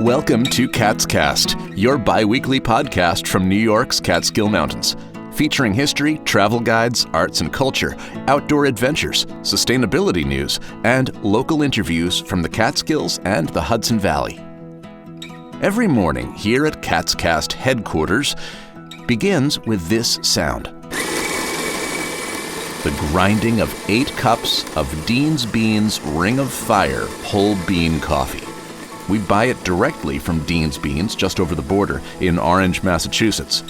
Welcome to Cat's Cast, your bi-weekly podcast from New York's Catskill Mountains, featuring history, travel guides, arts and culture, outdoor adventures, sustainability news, and local interviews from the Catskills and the Hudson Valley. Every morning here at Cat's Cast headquarters begins with this sound. The grinding of 8 cups of Dean's Beans Ring of Fire whole bean coffee. We buy it directly from Dean's Beans just over the border in Orange, Massachusetts.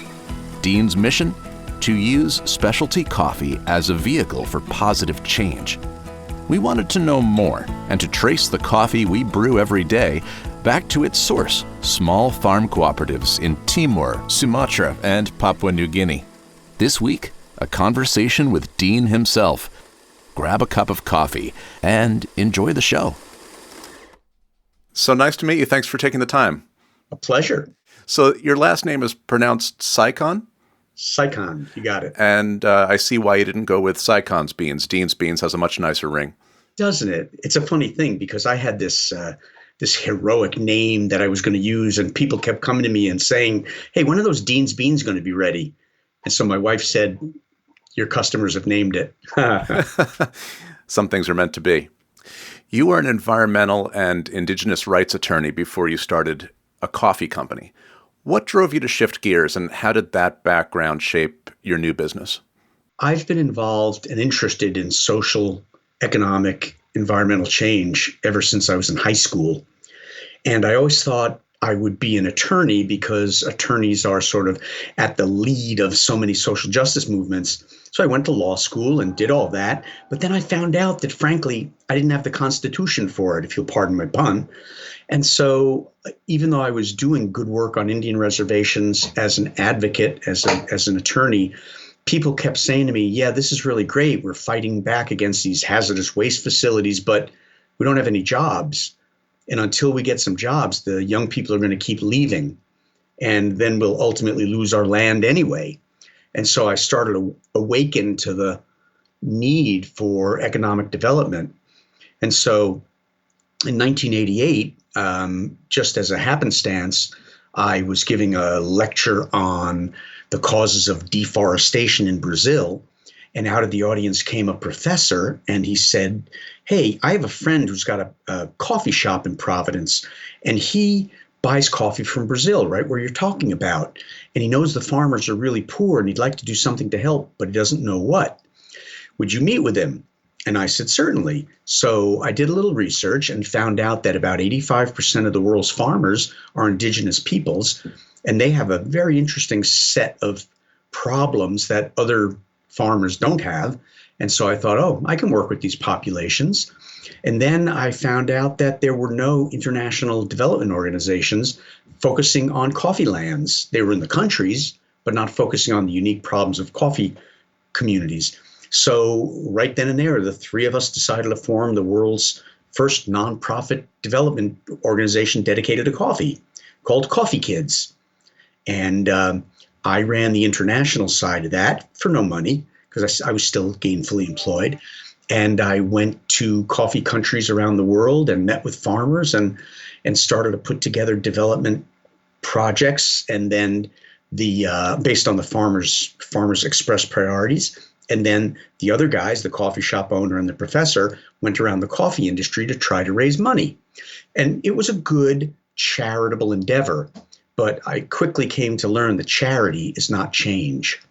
Dean's mission? To use specialty coffee as a vehicle for positive change. We wanted to know more and to trace the coffee we brew every day back to its source, small farm cooperatives in Timor, Sumatra, and Papua New Guinea. This week, a conversation with Dean himself. Grab a cup of coffee and enjoy the show. So nice to meet you. Thanks for taking the time. A pleasure. So your last name is pronounced Saikon? Saikon, you got it. And I see why you didn't go with Saikon's Beans. Dean's Beans has a much nicer ring. Doesn't it? It's a funny thing because I had this heroic name that I was going to use, and people kept coming to me and saying, hey, when are those Dean's Beans going to be ready? And so my wife said, your customers have named it. Some things are meant to be. You were an environmental and indigenous rights attorney before you started a coffee company. What drove you to shift gears, and how did that background shape your new business? I've been involved and interested in social, economic, environmental change ever since I was in high school. And I always thought I would be an attorney because attorneys are sort of at the lead of so many social justice movements. So I went to law school and did all that. But then I found out that, frankly, I didn't have the constitution for it, if you'll pardon my pun. And so even though I was doing good work on Indian reservations as an advocate, as an attorney, people kept saying to me, yeah, this is really great. We're fighting back against these hazardous waste facilities, but we don't have any jobs. And until we get some jobs, the young people are going to keep leaving. And then we'll ultimately lose our land anyway. And so I started to awaken to the need for economic development. And so in 1988, just as a happenstance, I was giving a lecture on the causes of deforestation in Brazil. And out of the audience came a professor, and he said, hey, I have a friend who's got a coffee shop in Providence, and he buys coffee from Brazil, right where you're talking about. And he knows the farmers are really poor, and he'd like to do something to help, but he doesn't know what. Would you meet with him? And I said, certainly. So I did a little research and found out that about 85% of the world's farmers are indigenous peoples, and they have a very interesting set of problems that other farmers don't have. And so I thought, oh, I can work with these populations. And then I found out that there were no international development organizations focusing on coffee lands. They were in the countries, but not focusing on the unique problems of coffee communities. So right then and there, the three of us decided to form the world's first nonprofit development organization dedicated to coffee, called Coffee Kids. And I ran the international side of that for no money because I was still gainfully employed. And I went to coffee countries around the world and met with farmers and started to put together development projects. And then based on the farmers expressed priorities. And then the other guys, the coffee shop owner and the professor, went around the coffee industry to try to raise money. And it was a good charitable endeavor. But I quickly came to learn that charity is not change.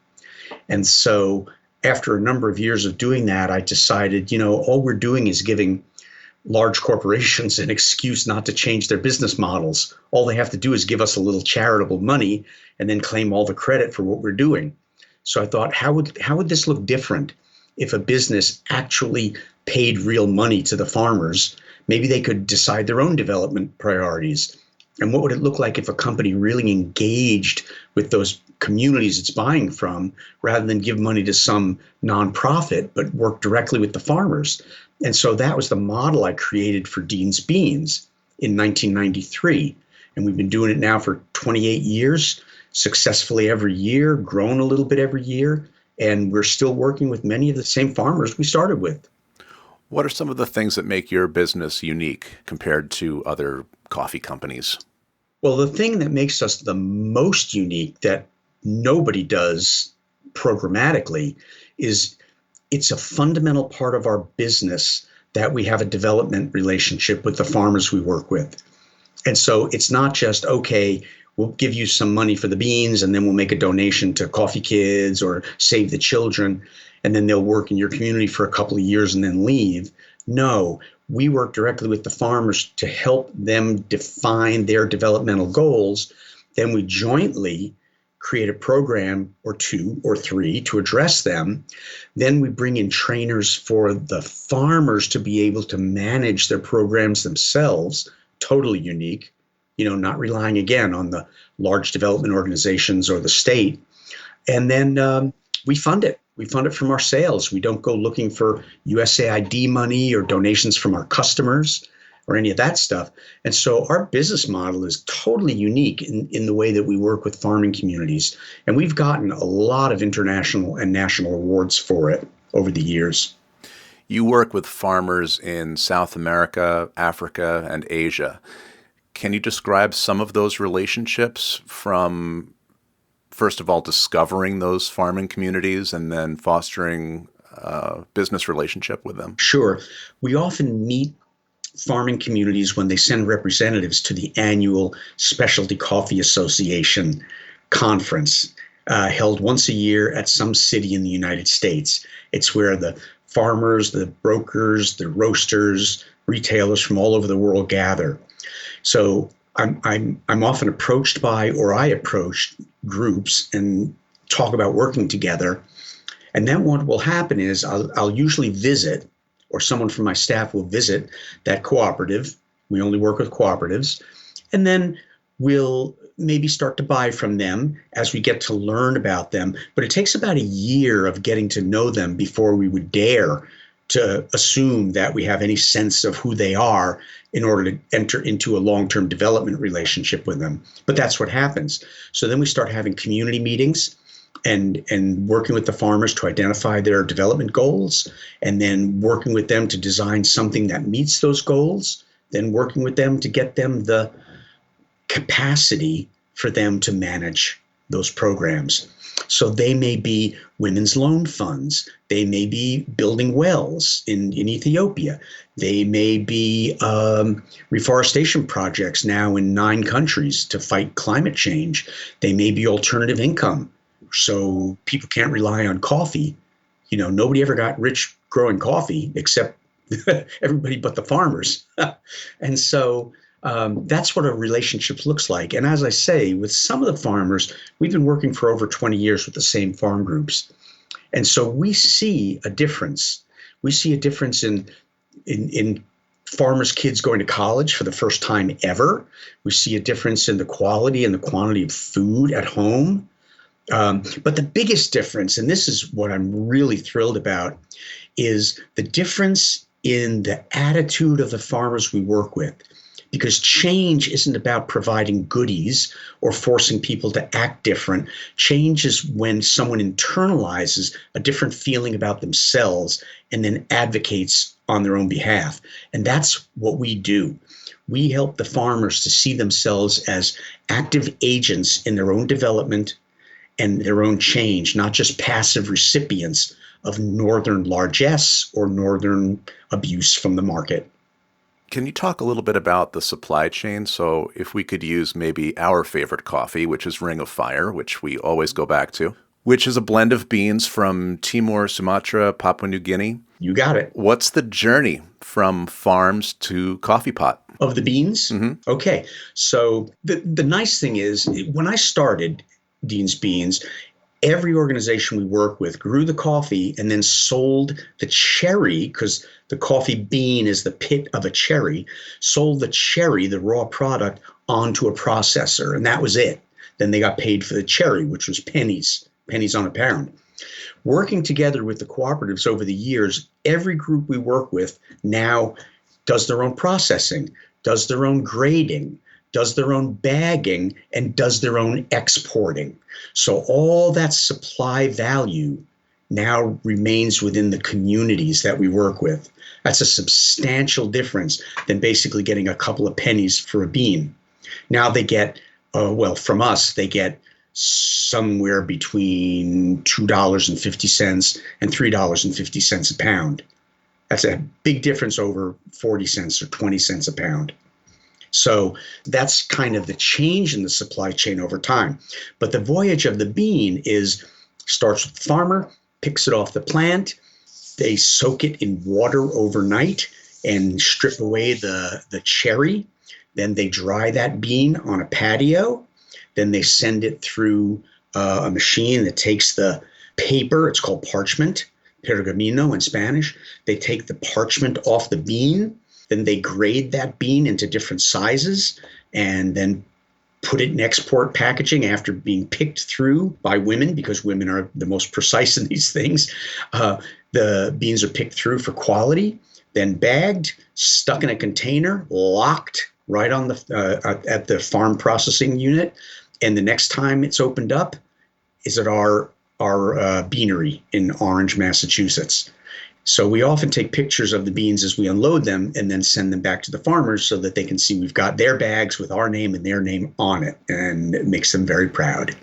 And so after a number of years of doing that, I decided, all we're doing is giving large corporations an excuse not to change their business models. All they have to do is give us a little charitable money and then claim all the credit for what we're doing. So I thought, how would this look different if a business actually paid real money to the farmers? Maybe they could decide their own development priorities. And what would it look like if a company really engaged with those communities it's buying from rather than give money to some nonprofit, but work directly with the farmers? And so that was the model I created for Dean's Beans in 1993. And we've been doing it now for 28 years, successfully every year, grown a little bit every year. And we're still working with many of the same farmers we started with. What are some of the things that make your business unique compared to other coffee companies? Well, the thing that makes us the most unique that nobody does programmatically is it's a fundamental part of our business that we have a development relationship with the farmers we work with. And so it's not just, okay, we'll give you some money for the beans and then we'll make a donation to Coffee Kids or Save the Children, and then they'll work in your community for a couple of years and then leave. No, we work directly with the farmers to help them define their developmental goals. Then we jointly create a program or two or three to address them. Then we bring in trainers for the farmers to be able to manage their programs themselves, totally unique, not relying again on the large development organizations or the state. And then we fund it. We fund it from our sales. We don't go looking for USAID money or donations from our customers or any of that stuff. And so our business model is totally unique in the way that we work with farming communities. And we've gotten a lot of international and national awards for it over the years. You work with farmers in South America, Africa, and Asia. Can you describe some of those relationships from, first of all, discovering those farming communities and then fostering a business relationship with them? Sure. We often meet farming communities when they send representatives to the annual Specialty Coffee Association conference held once a year at some city in the United States. It's where the farmers, the brokers, the roasters, retailers from all over the world gather. So I'm often approached by, or I approach groups and talk about working together. And then what will happen is I'll usually visit, or someone from my staff will visit that cooperative. We only work with cooperatives. And then we'll maybe start to buy from them as we get to learn about them. But it takes about a year of getting to know them before we would dare to assume that we have any sense of who they are in order to enter into a long-term development relationship with them. But that's what happens. So then we start having community meetings and working with the farmers to identify their development goals, and then working with them to design something that meets those goals, then working with them to get them the capacity for them to manage those programs. So they may be women's loan funds. They may be building wells in Ethiopia. They may be reforestation projects now in 9 countries to fight climate change. They may be alternative income, so people can't rely on coffee. Nobody ever got rich growing coffee except everybody but the farmers. And so that's what a relationship looks like. And as I say, with some of the farmers, we've been working for over 20 years with the same farm groups. And so we see a difference. We see a difference in farmers' kids going to college for the first time ever. We see a difference in the quality and the quantity of food at home. But the biggest difference, and this is what I'm really thrilled about, is the difference in the attitude of the farmers we work with. Because change isn't about providing goodies or forcing people to act different. Change is when someone internalizes a different feeling about themselves and then advocates on their own behalf. And that's what we do. We help the farmers to see themselves as active agents in their own development and their own change, not just passive recipients of northern largesse or northern abuse from the market. Can you talk a little bit about the supply chain? So if we could use maybe our favorite coffee, which is Ring of Fire, which we always go back to, which is a blend of beans from Timor, Sumatra, Papua New Guinea. You got it. What's the journey from farms to coffee pot? Of the beans? Mm-hmm. Okay. So the nice thing is, when I started Dean's Beans, every organization we work with grew the coffee and then sold the cherry, because the coffee bean is the pit of a cherry, sold the cherry, the raw product, onto a processor. And that was it. Then they got paid for the cherry, which was pennies on a pound. Working together with the cooperatives over the years, every group we work with now does their own processing, does their own grading, does their own bagging, and does their own exporting. So all that supply value now remains within the communities that we work with. That's a substantial difference than basically getting a couple of pennies for a bean. Now they get, well, from us, they get somewhere between $2.50 and $3.50 a pound. That's a big difference over 40 cents or 20 cents a pound. So that's kind of the change in the supply chain over time. But the voyage of the bean is starts with the farmer, picks it off the plant, they soak it in water overnight and strip away the cherry. Then they dry that bean on a patio. Then they send it through a machine that takes the paper. It's called parchment, pergamino in Spanish. They take the parchment off the bean. Then they grade that bean into different sizes and then put it in export packaging after being picked through by women, because women are the most precise in these things. The beans are picked through for quality, then bagged, stuck in a container, locked right on at the farm processing unit. And the next time it's opened up is at our beanery in Orange, Massachusetts. So we often take pictures of the beans as we unload them and then send them back to the farmers so that they can see we've got their bags with our name and their name on it, and it makes them very proud.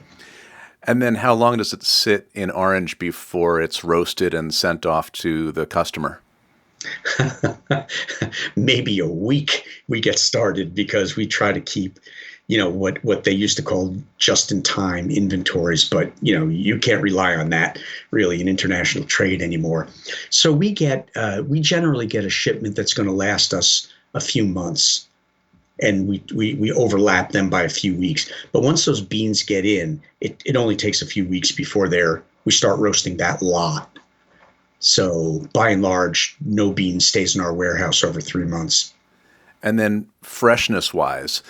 And then how long does it sit in Orange before it's roasted and sent off to the customer? Maybe a week we get started, because we try to keep, what they used to call just-in-time inventories, but you can't rely on that really in international trade anymore. So we generally get a shipment that's going to last us a few months, and we overlap them by a few weeks. But once those beans get in, it only takes a few weeks before we start roasting that lot. So by and large, no bean stays in our warehouse over 3 months. And then freshness-wise,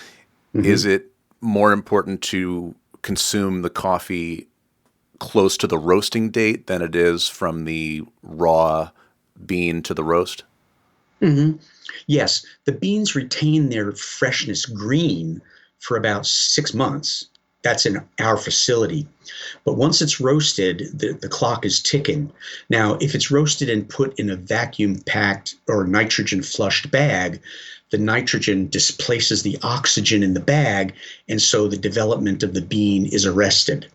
is it more important to consume the coffee close to the roasting date than it is from the raw bean to the roast? Yes, the beans retain their freshness green for about 6 months. That's in our facility. But once it's roasted, the clock is ticking. Now, if it's roasted and put in a vacuum-packed or nitrogen-flushed bag, the nitrogen displaces the oxygen in the bag, and so the development of the bean is arrested.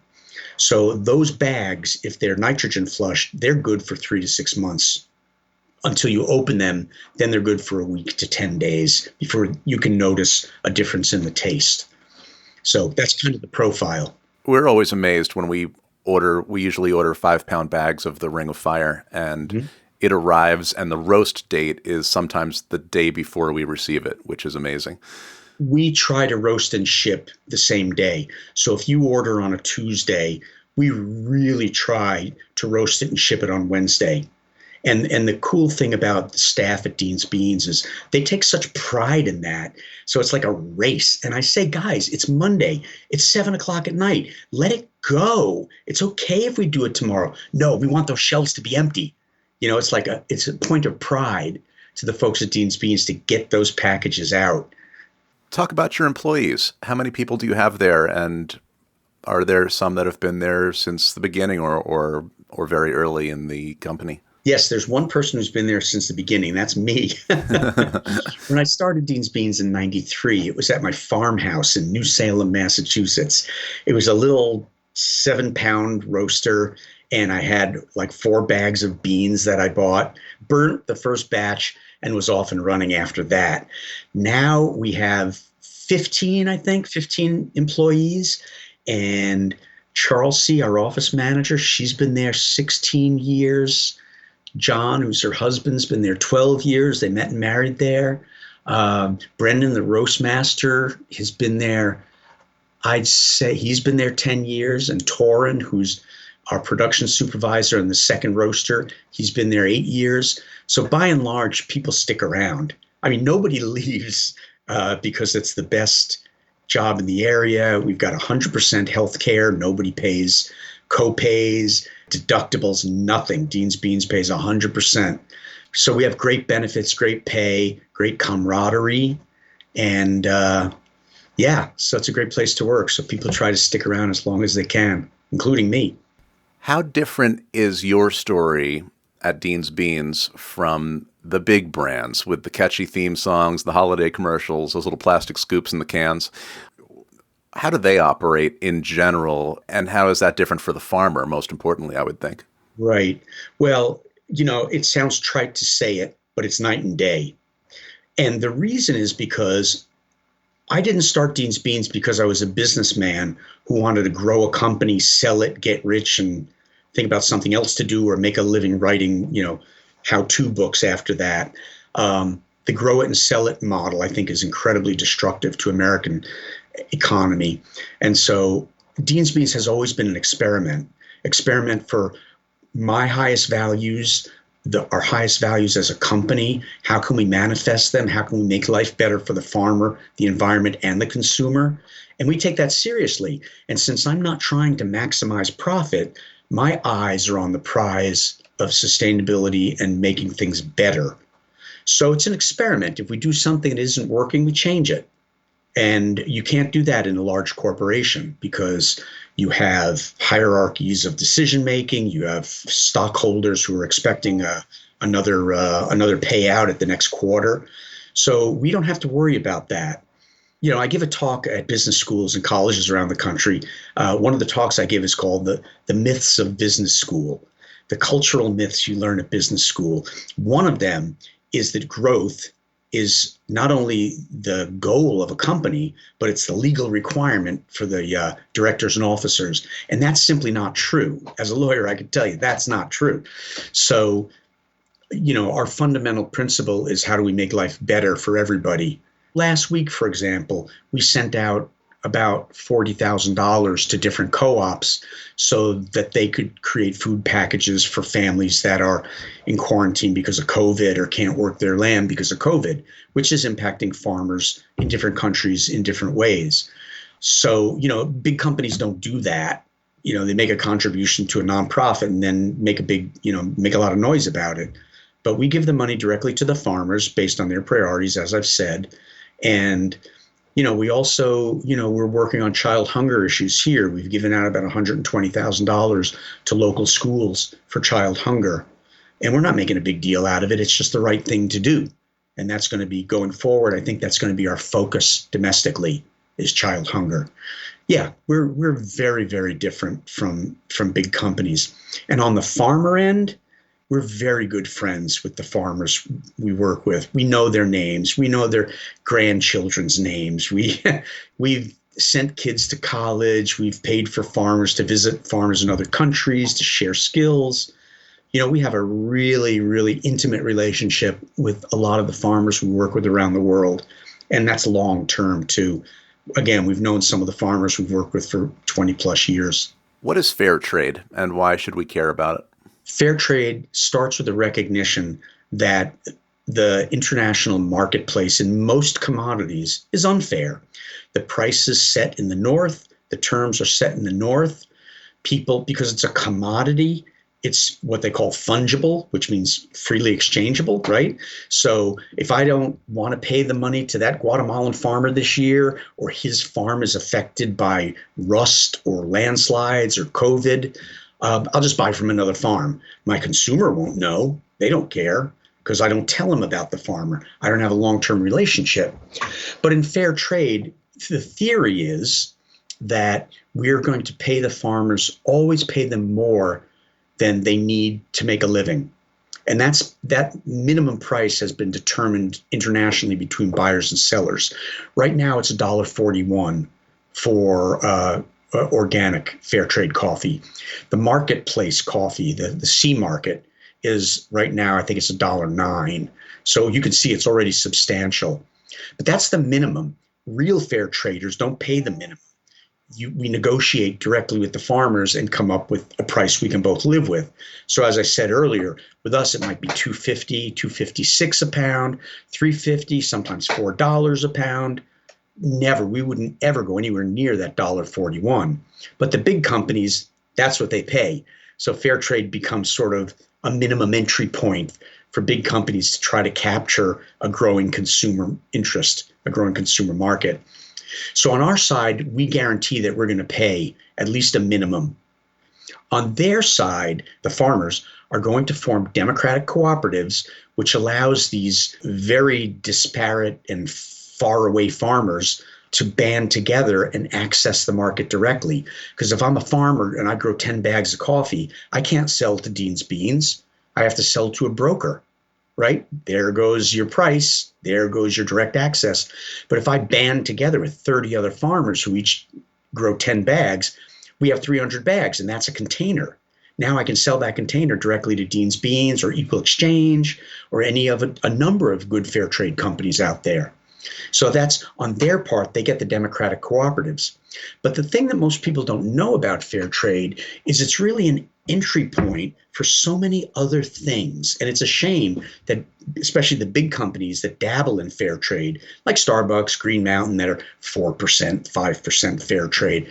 So those bags, if they're nitrogen flushed, they're good for 3 to 6 months. Until you open them, then they're good for a week to 10 days before you can notice a difference in the taste. So that's kind of the profile. We're always amazed when we usually order 5-pound bags of the Ring of Fire, and it arrives and the roast date is sometimes the day before we receive it, which is amazing. We try to roast and ship the same day. So if you order on a Tuesday, we really try to roast it and ship it on Wednesday. And the cool thing about the staff at Dean's Beans is they take such pride in that. So it's like a race. And I say, guys, it's Monday. It's 7:00 at night. Let it go. It's okay if we do it tomorrow. No, we want those shelves to be empty. It's a point of pride to the folks at Dean's Beans to get those packages out. Talk about your employees. How many people do you have there? And are there some that have been there since the beginning or very early in the company? Yes, there's one person who's been there since the beginning. That's me. When I started Dean's Beans in 93, it was at my farmhouse in New Salem, Massachusetts. It was a little 7-pound roaster, and I had like 4 bags of beans that I bought, burnt the first batch, and was off and running after that. Now we have 15 employees, and Charles C., our office manager, she's been there 16 years. John, who's her husband's been there 12 years. They met and married there. Brendan, the roast master, has been there, I'd say he's been there 10 years. And Torin, who's our production supervisor and the second roaster, he's been there 8 years. So by and large, people stick around. I mean, nobody leaves because it's the best job in the area. We've got 100% health care. Nobody pays co-pays, deductibles, nothing. Dean's Beans pays 100%. So we have great benefits, great pay, great camaraderie. And so it's a great place to work. So people try to stick around as long as they can, including me. How different is your story at Dean's Beans from the big brands with the catchy theme songs, the holiday commercials, those little plastic scoops in the cans. How do they operate in general, and how is that different for the farmer, most importantly, I would think? Right. Well, it sounds trite to say it, but it's night and day. And the reason is because I didn't start Dean's Beans because I was a businessman who wanted to grow a company, sell it, get rich, and think about something else to do or make a living writing, how-to books after that. The grow it and sell it model, I think, is incredibly destructive to American economy. And so Dean's Beans has always been an experiment for my highest values, our highest values as a company. How can we manifest them? How can we make life better for the farmer, the environment, and the consumer? And we take that seriously. And since I'm not trying to maximize profit, my eyes are on the prize of sustainability and making things better. So it's an experiment. If we do something that isn't working, we change it. And you can't do that in a large corporation because you have hierarchies of decision making. You have stockholders who are expecting another payout at the next quarter. So we don't have to worry about that. I give a talk at business schools and colleges around the country. One of the talks I give is called the Myths of Business School, the cultural myths you learn at business school. One of them is that growth is not only the goal of a company, but it's the legal requirement for the directors and officers. And that's simply not true. As a lawyer, I can tell you that's not true. So, our fundamental principle is how do we make life better for everybody? Last week, for example, we sent out about $40,000 to different co-ops so that they could create food packages for families that are in quarantine because of COVID or can't work their land because of COVID, which is impacting farmers in different countries in different ways. So, big companies don't do that. They make a contribution to a nonprofit and then make a lot of noise about it. But we give the money directly to the farmers based on their priorities, as I've said. And we also, we're working on child hunger issues here. We've given out about $120,000 to local schools for child hunger. And we're not making a big deal out of it. It's just the right thing to do. And that's going to be going forward. I think that's going to be our focus domestically is child hunger. Yeah, we're very, very different from big companies. And on the farmer end, we're very good friends with the farmers we work with. We know their names. We know their grandchildren's names. We've sent kids to college. We've paid for farmers to visit farmers in other countries to share skills. We have a really, really intimate relationship with a lot of the farmers we work with around the world. And that's long term too. Again, we've known some of the farmers we've worked with for 20 plus years. What is fair trade and why should we care about it? Fair trade starts with the recognition that the international marketplace in most commodities is unfair. The price is set in the north, the terms are set in the north. People, because it's a commodity, it's what they call fungible, which means freely exchangeable, right? So if I don't want to pay the money to that Guatemalan farmer this year, or his farm is affected by rust or landslides or COVID, I'll just buy from another farm. My consumer won't know. They don't care because I don't tell them about the farmer. I don't have a long-term relationship. But in fair trade, the theory is that we're going to pay the farmers, always pay them more than they need to make a living. And that minimum price has been determined internationally between buyers and sellers. Right now, it's $1.41 for organic fair trade coffee. The marketplace coffee, the C market, is right now, I think it's $1.09. So you can see it's already substantial. But that's the minimum. Real fair traders don't pay the minimum. We negotiate directly with the farmers and come up with a price we can both live with. So as I said earlier, with us, it might be $2.50, $2.56 a pound, $3.50, sometimes $4 a pound. We wouldn't ever go anywhere near that $1.41. But the big companies, that's what they pay. So fair trade becomes sort of a minimum entry point for big companies to try to capture a growing consumer interest, a growing consumer market. So on our side, we guarantee that we're going to pay at least a minimum. On their side, the farmers are going to form democratic cooperatives which allows these very disparate and far away farmers to band together and access the market directly. Because if I'm a farmer and I grow 10 bags of coffee, I can't sell to Dean's Beans. I have to sell to a broker, right? There goes your price. There goes your direct access. But if I band together with 30 other farmers who each grow 10 bags, we have 300 bags, and that's a container. Now I can sell that container directly to Dean's Beans or Equal Exchange or any of a number of good fair trade companies out there. So that's on their part, they get the democratic cooperatives. But the thing that most people don't know about fair trade is it's really an entry point for so many other things. And it's a shame that especially the big companies that dabble in fair trade, like Starbucks, Green Mountain, that are 4%, 5% fair trade,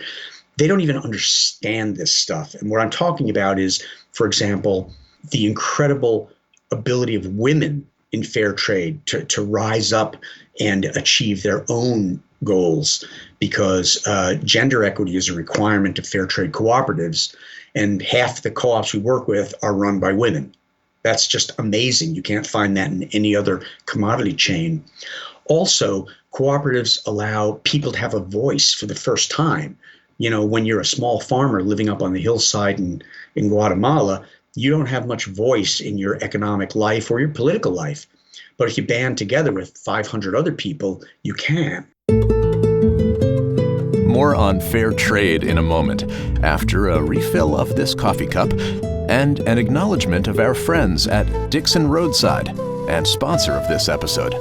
they don't even understand this stuff. And what I'm talking about is, for example, the incredible ability of women in fair trade to rise up and achieve their own goals, because gender equity is a requirement of fair trade cooperatives, and half the co-ops we work with are run by women. That's just amazing. You can't find that in any other commodity chain. Also, cooperatives allow people to have a voice for the first time. You know, when you're a small farmer living up on the hillside in Guatemala, you don't have much voice in your economic life or your political life. But if you band together with 500 other people, you can. More on fair trade in a moment, after a refill of this coffee cup and an acknowledgement of our friends at Dixon Roadside and sponsor of this episode.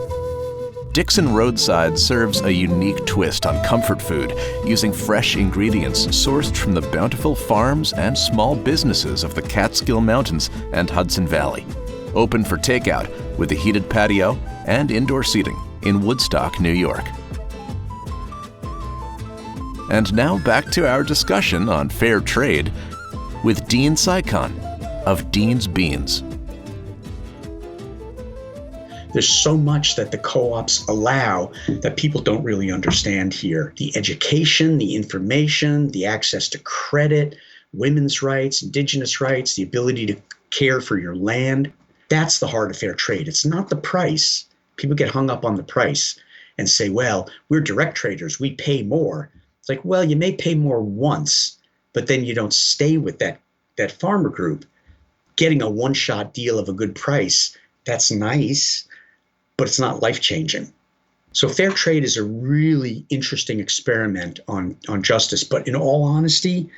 Dixon Roadside serves a unique twist on comfort food using fresh ingredients sourced from the bountiful farms and small businesses of the Catskill Mountains and Hudson Valley. Open for takeout with a heated patio and indoor seating in Woodstock, New York. And now back to our discussion on fair trade with Dean Sycon of Dean's Beans. There's so much that the co-ops allow that people don't really understand here. The education, the information, the access to credit, women's rights, indigenous rights, the ability to care for your land. That's the heart of fair trade. It's not the price. People get hung up on the price and say, well, we're direct traders. We pay more. It's like, well, you may pay more once, but then you don't stay with that farmer group. Getting a one-shot deal of a good price, that's nice, but it's not life-changing. So fair trade is a really interesting experiment on justice. But in all honesty,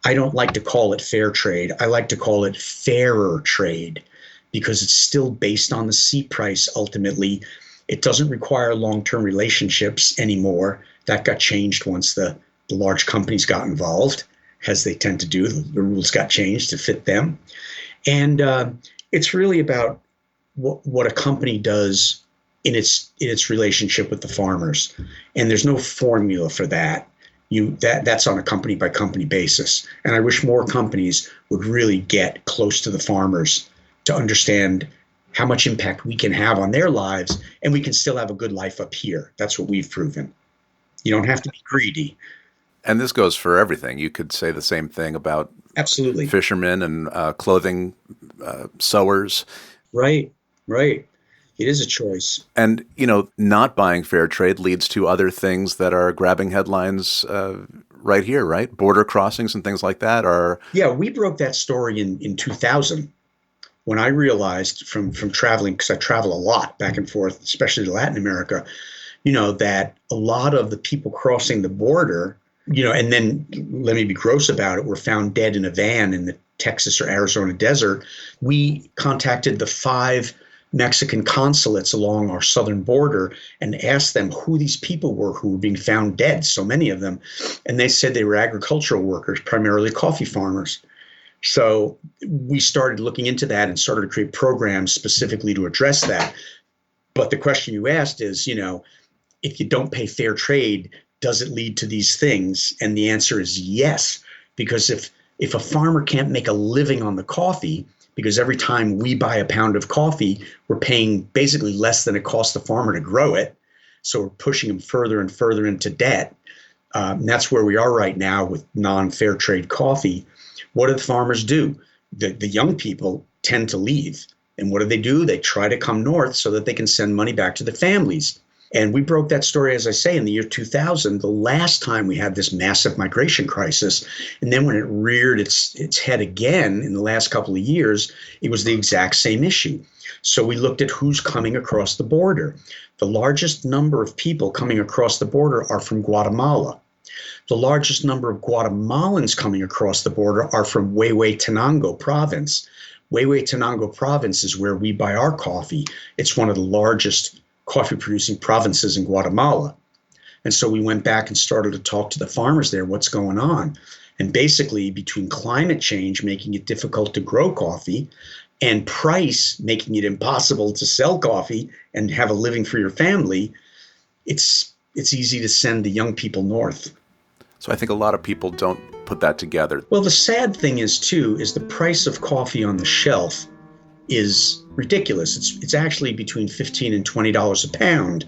I don't like to call it fair trade. I like to call it fairer trade, because it's still based on the C price ultimately. It doesn't require long-term relationships anymore. That got changed once the large companies got involved, as they tend to do. The rules got changed to fit them. And it's really about what a company does in its relationship with the farmers. And there's no formula for that. That's on a company by company basis. And I wish more companies would really get close to the farmers to understand how much impact we can have on their lives, and we can still have a good life up here. That's what we've proven. You don't have to be greedy. And this goes for everything. You could say the same thing about Absolutely. Fishermen and clothing sewers. Right. It is a choice. And, not buying fair trade leads to other things that are grabbing headlines right here, right? Border crossings and things like that are... Yeah, we broke that story in 2000 when I realized from traveling, because I travel a lot back and forth, especially to Latin America, that a lot of the people crossing the border, and then let me be gross about it, were found dead in a van in the Texas or Arizona desert. We contacted the 5 Mexican consulates along our southern border and asked them who these people were who were being found dead, so many of them. And they said they were agricultural workers, primarily coffee farmers. So we started looking into that and started to create programs specifically to address that. But the question you asked is, if you don't pay fair trade, does it lead to these things? And the answer is yes, because if a farmer can't make a living on the coffee, because every time we buy a pound of coffee, we're paying basically less than it costs the farmer to grow it. So we're pushing them further and further into debt. And that's where we are right now with non-fair trade coffee. What do the farmers do? The young people tend to leave. And what do? They try to come north so that they can send money back to their families. And we broke that story, as I say, in the year 2000, the last time we had this massive migration crisis. And then when it reared its head again in the last couple of years, it was the exact same issue. So we looked at who's coming across the border. The largest number of people coming across the border are from Guatemala. The largest number of Guatemalans coming across the border are from Huehuetenango province. Huehuetenango province is where we buy our coffee. It's one of the largest coffee producing provinces in Guatemala. And so we went back and started to talk to the farmers there, what's going on. And basically, between climate change making it difficult to grow coffee and price making it impossible to sell coffee and have a living for your family, it's easy to send the young people north. So I think a lot of people don't put that together. Well, the sad thing is the price of coffee on the shelf is ridiculous. It's actually between $15 and $20 a pound.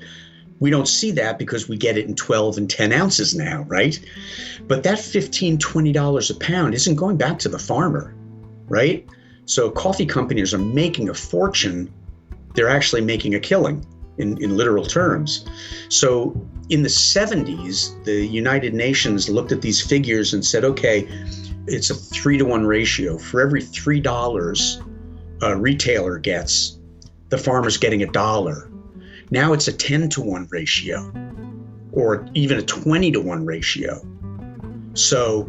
We don't see that because we get it in 12 and 10 ounces now, right? But that $15, $20 a pound isn't going back to the farmer, right? So coffee companies are making a fortune. They're actually making a killing in literal terms. So in the 70s, the United Nations looked at these figures and said, okay, it's a 3-to-1 ratio. For every $3 a retailer gets, the farmer's getting $1. Now it's a 10-to-1 ratio, or even a 20-to-1 ratio. So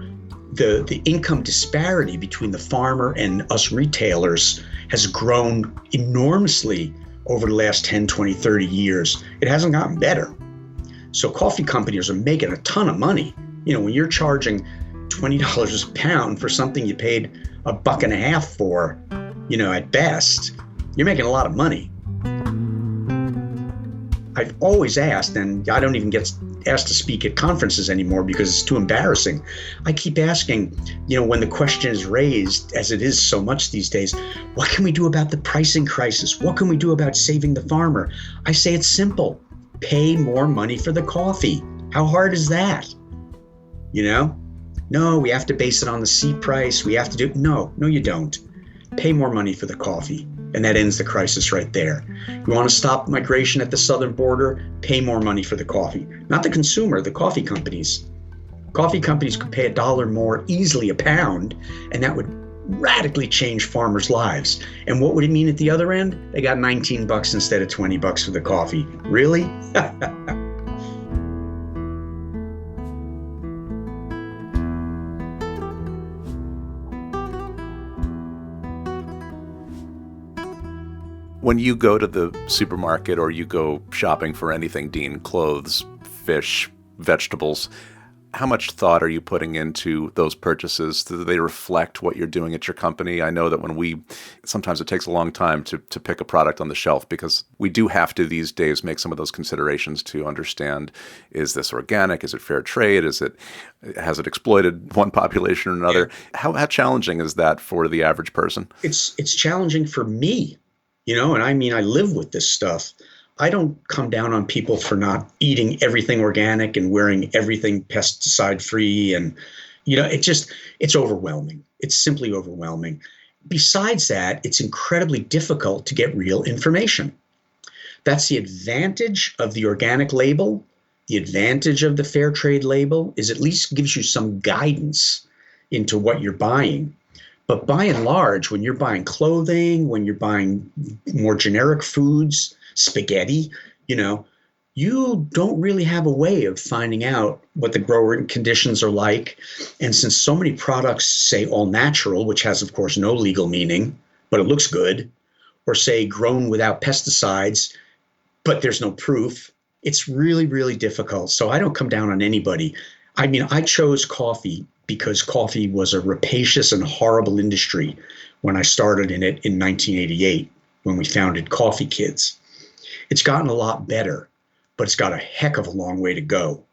the income disparity between the farmer and us retailers has grown enormously over the last 10, 20, 30 years. It hasn't gotten better. So coffee companies are making a ton of money. You know, when you're charging $20 a pound for something you paid $1.50 for, you know, at best, you're making a lot of money. I've always asked, and I don't even get asked to speak at conferences anymore because it's too embarrassing. I keep asking, you know, when the question is raised, as it is so much these days, what can we do about the pricing crisis? What can we do about saving the farmer? I say it's simple. Pay more money for the coffee. How hard is that? You know? No, we have to base it on the seat price. We have to do, no, you don't. Pay more money for the coffee. And that ends the crisis right there. You want to stop migration at the southern border? Pay more money for the coffee. Not the consumer, the coffee companies. Coffee companies could pay $1 more easily a pound, and that would radically change farmers' lives. And what would it mean at the other end? They got $19 instead of $20 for the coffee. Really? When you go to the supermarket or you go shopping for anything, Dean, clothes, fish, vegetables, how much thought are you putting into those purchases? Do they reflect what you're doing at your company? I know that sometimes it takes a long time to pick a product on the shelf because we do have to these days make some of those considerations to understand, is this organic? Is it fair trade? Has it exploited one population or another? Yeah. How challenging is that for the average person? It's challenging for me. You know, and I mean, I live with this stuff. I don't come down on people for not eating everything organic and wearing everything pesticide free. And, you know, it's overwhelming. It's simply overwhelming. Besides that, it's incredibly difficult to get real information. That's the advantage of the organic label. The advantage of the fair trade label is at least gives you some guidance into what you're buying. But by and large, when you're buying clothing, when you're buying more generic foods, spaghetti, you know, you don't really have a way of finding out what the growing conditions are like. And since so many products say all natural, which has, of course, no legal meaning, but it looks good, or say grown without pesticides, but there's no proof, it's really, really difficult. So I don't come down on anybody. I mean, I chose coffee because coffee was a rapacious and horrible industry when I started in it in 1988, when we founded Coffee Kids. It's gotten a lot better, but it's got a heck of a long way to go.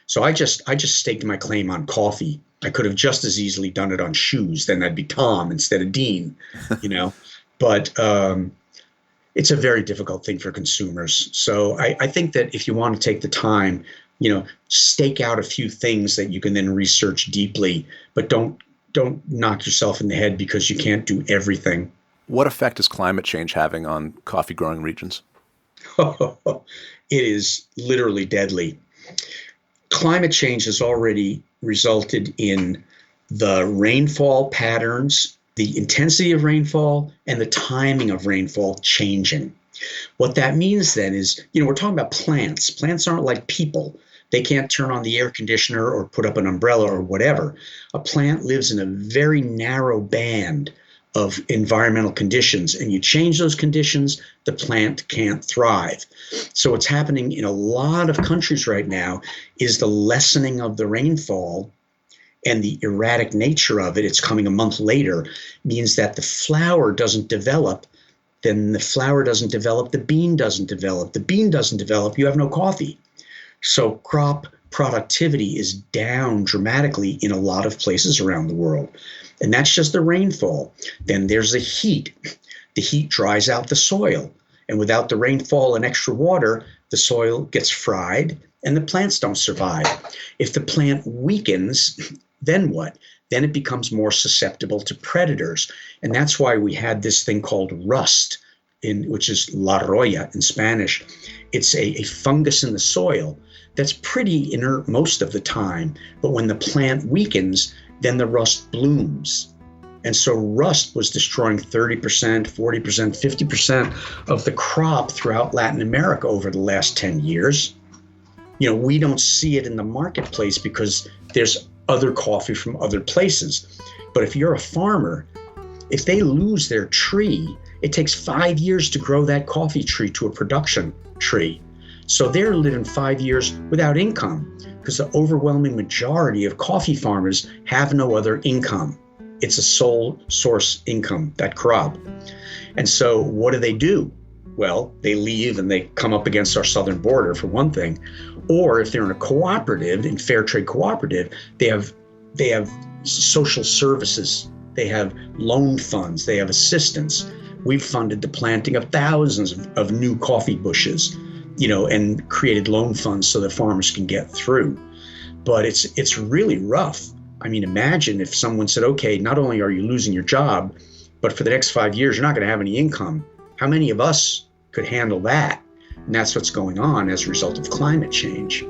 So I just staked my claim on coffee. I could have just as easily done it on shoes. Then I'd be Tom instead of Dean, you know. But it's a very difficult thing for consumers. So I think that if you want to take the time, you know, stake out a few things that you can then research deeply, but don't knock yourself in the head because you can't do everything. What effect is climate change having on coffee growing regions? It is literally deadly. Climate change has already resulted in the rainfall patterns, the intensity of rainfall, and the timing of rainfall changing. What that means then is, we're talking about plants. Plants aren't like people. They can't turn on the air conditioner or put up an umbrella or whatever. A plant lives in a very narrow band of environmental conditions, and you change those conditions, the plant can't thrive. So what's happening in a lot of countries right now is the lessening of the rainfall and the erratic nature of it. It's coming a month later, means that the flower doesn't develop. Then the flower doesn't develop, the bean doesn't develop. The bean doesn't develop, you have no coffee. So crop productivity is down dramatically in a lot of places around the world. And that's just the rainfall. Then there's the heat. The heat dries out the soil. And without the rainfall and extra water, the soil gets fried and the plants don't survive. If the plant weakens, then what? Then it becomes more susceptible to predators. And that's why we had this thing called rust, which is la roya in Spanish. It's a fungus in the soil that's pretty inert most of the time. But when the plant weakens, then the rust blooms. And so rust was destroying 30%, 40%, 50% of the crop throughout Latin America over the last 10 years. We don't see it in the marketplace because there's other coffee from other places. But if you're a farmer, if they lose their tree, it takes 5 years to grow that coffee tree to a production tree. So they're living 5 years without income because the overwhelming majority of coffee farmers have no other income. It's a sole source income, that crop. And so what do? Well, they leave and they come up against our southern border for one thing. Or if they're in a cooperative, in fair trade cooperative, they have social services, they have loan funds, they have assistance. We've funded the planting of thousands of new coffee bushes, and created loan funds so that farmers can get through. But it's really rough. I mean, imagine if someone said, okay, not only are you losing your job, but for the next 5 years, you're not going to have any income. How many of us could handle that? And that's what's going on as a result of climate change.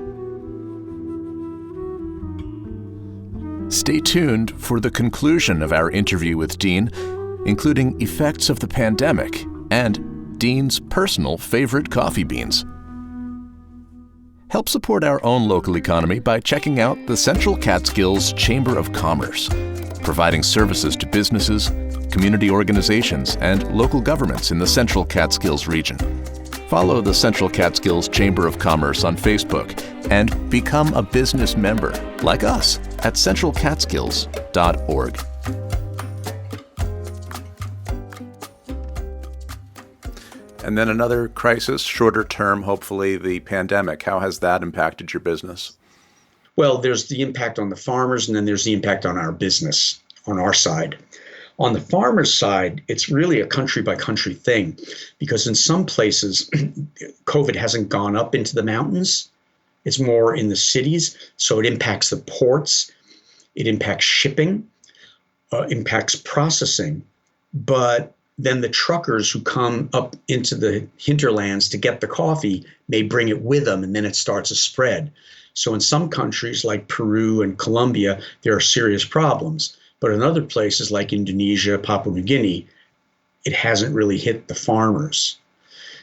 Stay tuned for the conclusion of our interview with Dean, including effects of the pandemic and Dean's personal favorite coffee beans. Help support our own local economy by checking out the Central Catskills Chamber of Commerce, providing services to businesses, community organizations, and local governments in the Central Catskills region. Follow the Central Catskills Chamber of Commerce on Facebook and become a business member like us at centralcatskills.org. And then another crisis, shorter term, hopefully, the pandemic. How has that impacted your business? Well, there's the impact on the farmers, and then there's the impact on our business, on our side. On the farmers' side, it's really a country-by-country thing, because in some places, COVID hasn't gone up into the mountains. It's more in the cities, so it impacts the ports, it impacts shipping, impacts processing. But then the truckers who come up into the hinterlands to get the coffee may bring it with them, and then it starts a spread. So in some countries like Peru and Colombia, there are serious problems. But in other places like Indonesia, Papua New Guinea, it hasn't really hit the farmers.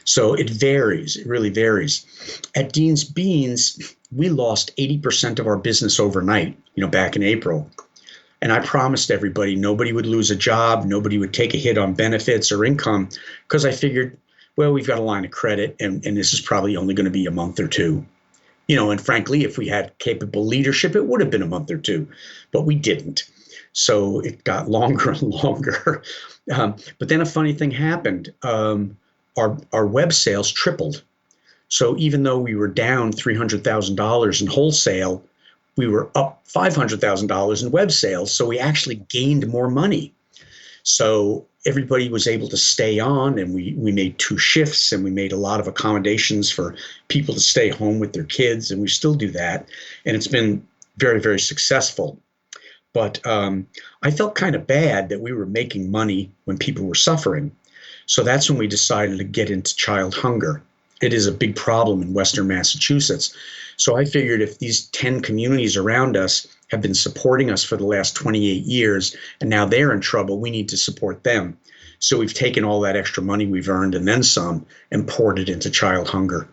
So it varies. It really varies. At Dean's Beans, we lost 80% of our business overnight, back in April. And I promised everybody nobody would lose a job, nobody would take a hit on benefits or income, because I figured, well, we've got a line of credit, and this is probably only going to be a month or two. And frankly, if we had capable leadership, it would have been a month or two, but we didn't. So it got longer and longer. But then a funny thing happened. Our web sales tripled. So even though we were down $300,000 in wholesale, we were up $500,000 in web sales. So we actually gained more money. So everybody was able to stay on, and we made 2 shifts, and we made a lot of accommodations for people to stay home with their kids, and we still do that. And it's been very, very successful. But I felt kind of bad that we were making money when people were suffering. So that's when we decided to get into child hunger. It is a big problem in Western Massachusetts. So I figured if these 10 communities around us have been supporting us for the last 28 years, and now they're in trouble, we need to support them. So we've taken all that extra money we've earned and then some and poured it into child hunger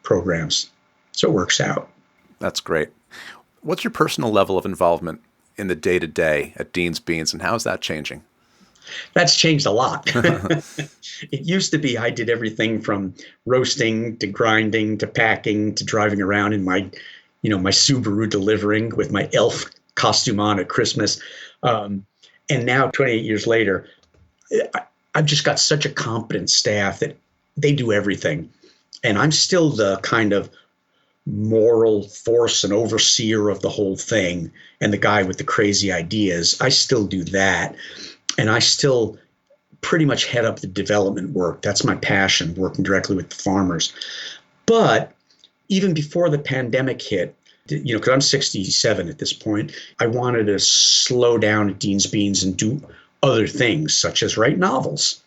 programs. So it works out. That's great. What's your personal level of involvement in the day-to-day at Dean's Beans, and how is that changing? That's changed a lot. It used to be I did everything from roasting to grinding to packing to driving around in my Subaru delivering with my elf costume on at Christmas. And now, 28 years later, I've just got such a competent staff that they do everything. And I'm still the kind of moral force and overseer of the whole thing and the guy with the crazy ideas. I still do that. And I still pretty much head up the development work. That's my passion, working directly with the farmers. But even before the pandemic hit, because I'm 67 at this point, I wanted to slow down at Dean's Beans and do other things, such as write novels.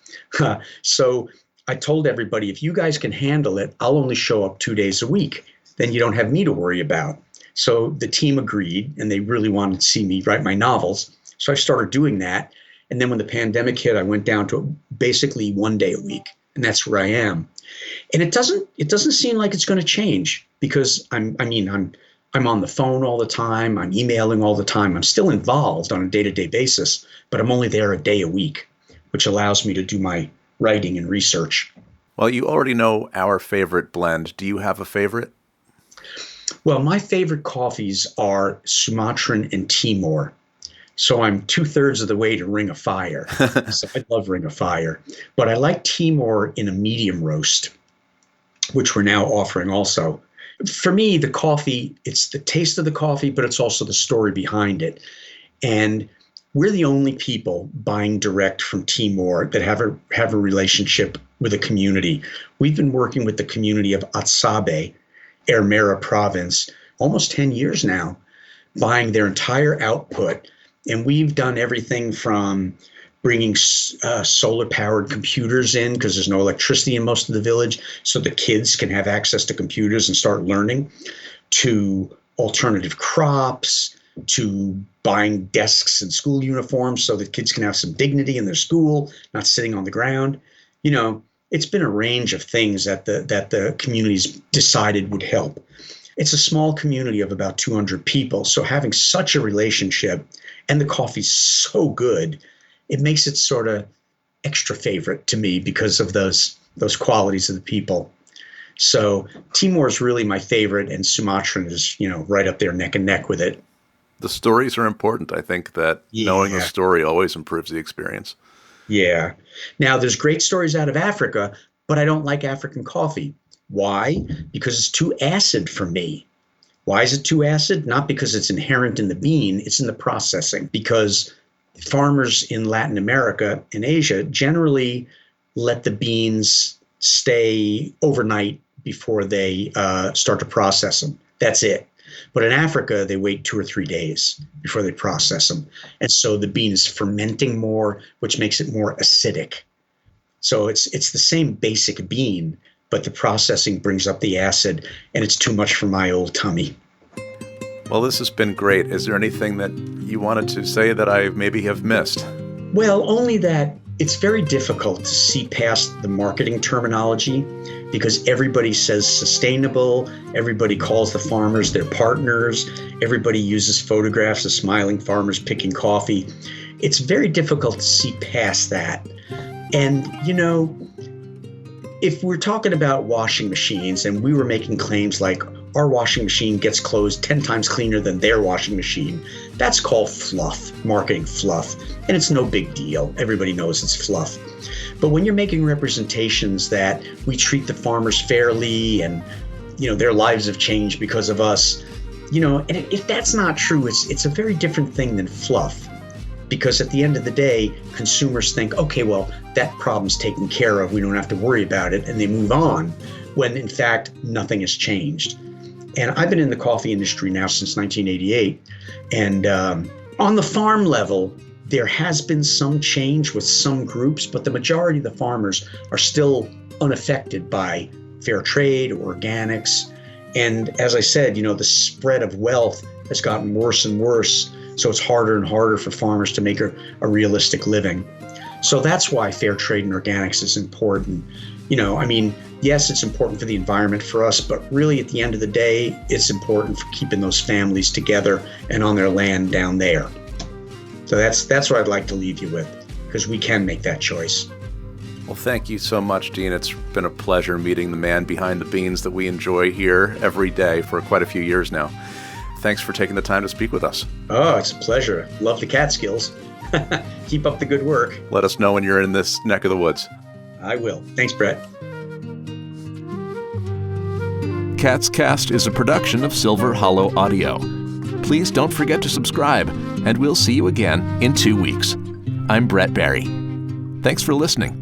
So I told everybody, if you guys can handle it, I'll only show up 2 days a week. Then you don't have me to worry about. So the team agreed, and they really wanted to see me write my novels. So I started doing that. And then when the pandemic hit, I went down to basically 1 day a week, and that's where I am. And it doesn't seem like it's going to change because I'm on the phone all the time. I'm emailing all the time. I'm still involved on a day-to-day basis, but I'm only there a day a week, which allows me to do my writing and research. Well, you already know our favorite blend. Do you have a favorite? Well, my favorite coffees are Sumatran and Timor. So I'm 2/3 of the way to Ring of Fire. So I love Ring of Fire. But I like Timor in a medium roast, which we're now offering also. For me, the coffee, it's the taste of the coffee, but it's also the story behind it. And we're the only people buying direct from Timor that have a relationship with a community. We've been working with the community of Atsabe, Ermera province, almost 10 years now, buying their entire output. And we've done everything from bringing solar-powered computers in because there's no electricity in most of the village, so the kids can have access to computers and start learning, to alternative crops, to buying desks and school uniforms so that kids can have some dignity in their school, not sitting on the ground. It's been a range of things that the communities decided would help. It's a small community of about 200 people, so having such a relationship, and the coffee's so good, it makes it sort of extra favorite to me because of those qualities of the people. So Timor is really my favorite, and Sumatran is, right up there neck and neck with it. The stories are important. I think that knowing the story always improves the experience. Yeah. Now, there's great stories out of Africa, but I don't like African coffee. Why? Because it's too acid for me. Why is it too acid? Not because it's inherent in the bean, it's in the processing. Because farmers in Latin America and Asia generally let the beans stay overnight before they start to process them. That's it. But in Africa, they wait 2 or 3 days before they process them. And so the bean is fermenting more, which makes it more acidic. So it's the same basic bean, but the processing brings up the acid, and it's too much for my old tummy. Well, this has been great. Is there anything that you wanted to say that I maybe have missed? Well, only that it's very difficult to see past the marketing terminology because everybody says sustainable, everybody calls the farmers their partners, everybody uses photographs of smiling farmers picking coffee. It's very difficult to see past that. And, if we're talking about washing machines and we were making claims like our washing machine gets clothes 10 times cleaner than their washing machine, that's called fluff, marketing fluff. And it's no big deal. Everybody knows it's fluff. But when you're making representations that we treat the farmers fairly and, their lives have changed because of us, and if that's not true, it's a very different thing than fluff. Because at the end of the day, consumers think, okay, well, that problem's taken care of. We don't have to worry about it. And they move on when, in fact, nothing has changed. And I've been in the coffee industry now since 1988. And On the farm level, there has been some change with some groups, but the majority of the farmers are still unaffected by fair trade, organics. And as I said, the spread of wealth has gotten worse and worse. So it's harder and harder for farmers to make a realistic living. So that's why fair trade and organics is important. Yes, it's important for the environment for us, but really at the end of the day, it's important for keeping those families together and on their land down there. So that's what I'd like to leave you with, because we can make that choice. Well, thank you so much, Dean. It's been a pleasure meeting the man behind the beans that we enjoy here every day for quite a few years now. Thanks for taking the time to speak with us. Oh, it's a pleasure. Love the Catskills. Keep up the good work. Let us know when you're in this neck of the woods. I will. Thanks, Brett. Cats Cast is a production of Silver Hollow Audio. Please don't forget to subscribe, and we'll see you again in 2 weeks. I'm Brett Barry. Thanks for listening.